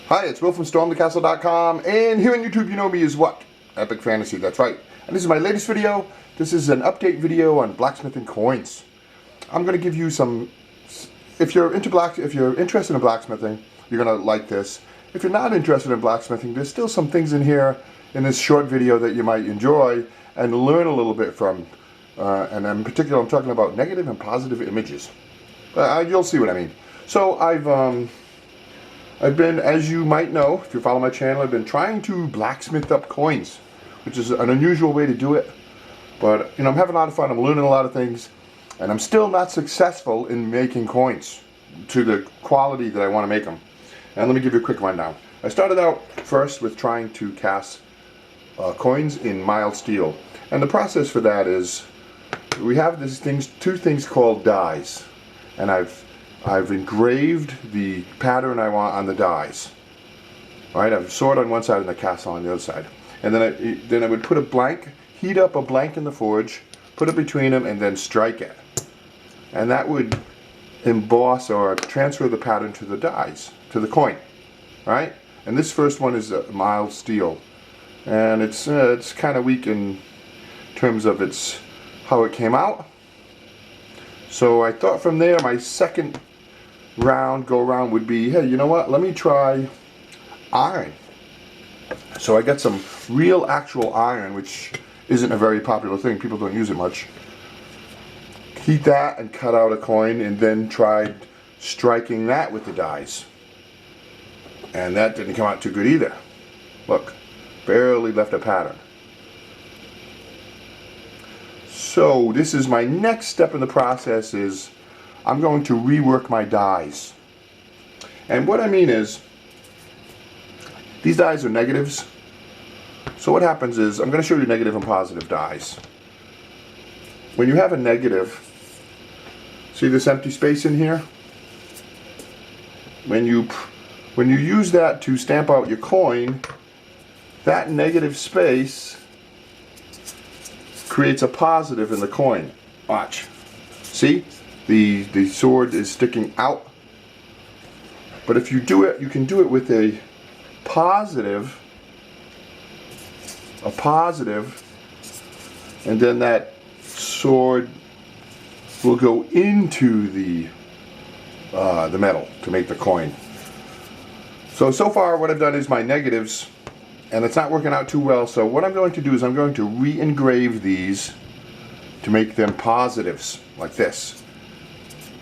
Hi, it's Will from StormTheCastle.com, and here on YouTube you know me as what? Epic Fantasy, that's right. And this is my latest video. This is an update video on blacksmithing coins. I'm going to give you some, if you're interested in blacksmithing, you're going to like this. If you're not interested in blacksmithing, there's still some things in here in this short video that you might enjoy and learn a little bit from. And in particular, I'm talking about negative and positive images. You'll see what I mean. So I've been, as you might know, if you follow my channel, I've been trying to blacksmith up coins, which is an unusual way to do it. But, you know, I'm having a lot of fun, I'm learning a lot of things, and I'm still not successful in making coins to the quality that I want to make them. And let me give you a quick rundown. I started out first with trying to cast coins in mild steel. And the process for that is, we have two things called dies. And I've engraved the pattern I want on the dies. Alright, I've sword on one side and the castle on the other side. And then I would put a blank, heat up a blank in the forge, put it between them, and then strike it. And that would emboss or transfer the pattern to the dies, to the coin. Right? And this first one is a mild steel. And it's kind of weak in terms of how it came out. So I thought from there my second go around would be, hey, you know what, let me try iron. So I got some real actual iron, which isn't a very popular thing, people don't use it much. Heat that and cut out a coin, and then tried striking that with the dies. And that didn't come out too good either. Look, barely left a pattern. So this is my next step in the process, is I'm going to rework my dies. And what I mean is, these dies are negatives. So what happens is, I'm going to show you negative and positive dies. When you have a negative, see this empty space in here? When you use that to stamp out your coin, that negative space creates a positive in the coin. Watch. See? The sword is sticking out. But if you do it, you can do it with a positive, and then that sword will go into the metal to make the coin. So far what I've done is my negatives, and it's not working out too well, so what I'm going to do is I'm going to re-engrave these to make them positives, like this.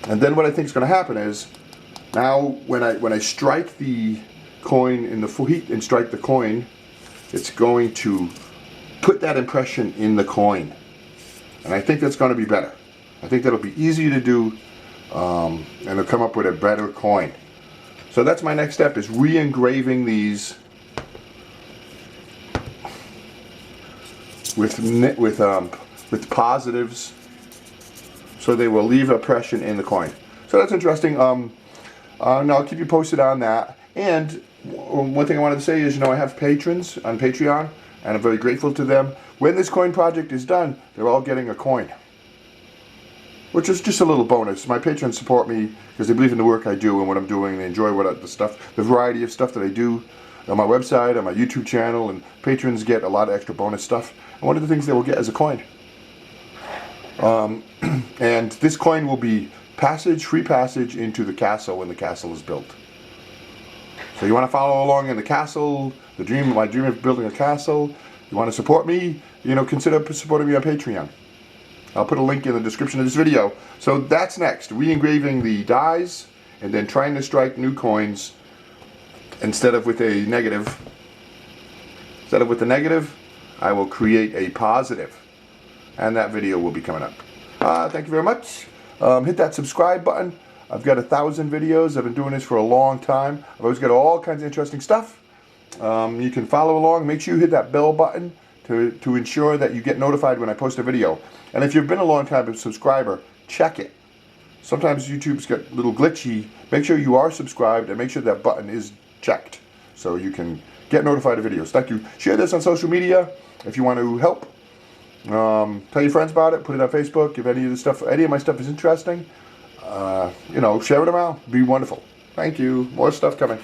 And then what I think is going to happen is, now when I strike the coin in the full heat and strike the coin, it's going to put that impression in the coin. And I think that's going to be better. I think that'll be easier to do, and it'll come up with a better coin. So that's my next step, is re-engraving these with positives, so they will leave an impression in the coin. So that's interesting. Now I'll keep you posted on that. And one thing I wanted to say is, you know, I have patrons on Patreon, and I'm very grateful to them. When this coin project is done, they're all getting a coin, which is just a little bonus. My patrons support me because they believe in the work I do and what I'm doing. They enjoy the variety of stuff that I do on my website, on my YouTube channel, and patrons get a lot of extra bonus stuff. And one of the things they will get is a coin. And this coin will be free passage into the castle when the castle is built. So you want to follow along in the castle, my dream of building a castle, you want to support me, you know, consider supporting me on Patreon. I'll put a link in the description of this video. So that's next, re-engraving the dies, and then trying to strike new coins instead of with a negative. Instead of with the negative, I will create a positive. And that video will be coming up. Thank you very much. Hit that subscribe button. I've got 1,000 videos. I've been doing this for a long time. I've always got all kinds of interesting stuff. You can follow along. Make sure you hit that bell button to ensure that you get notified when I post a video. And if you've been a long time subscriber, check it. Sometimes YouTube's got a little glitchy. Make sure you are subscribed and make sure that button is checked so you can get notified of videos. Thank you. Share this on social media if you want to help. Tell your friends about it. Put it on Facebook. If any of my stuff is interesting, you know, share it around. Be wonderful. Thank you. More stuff coming.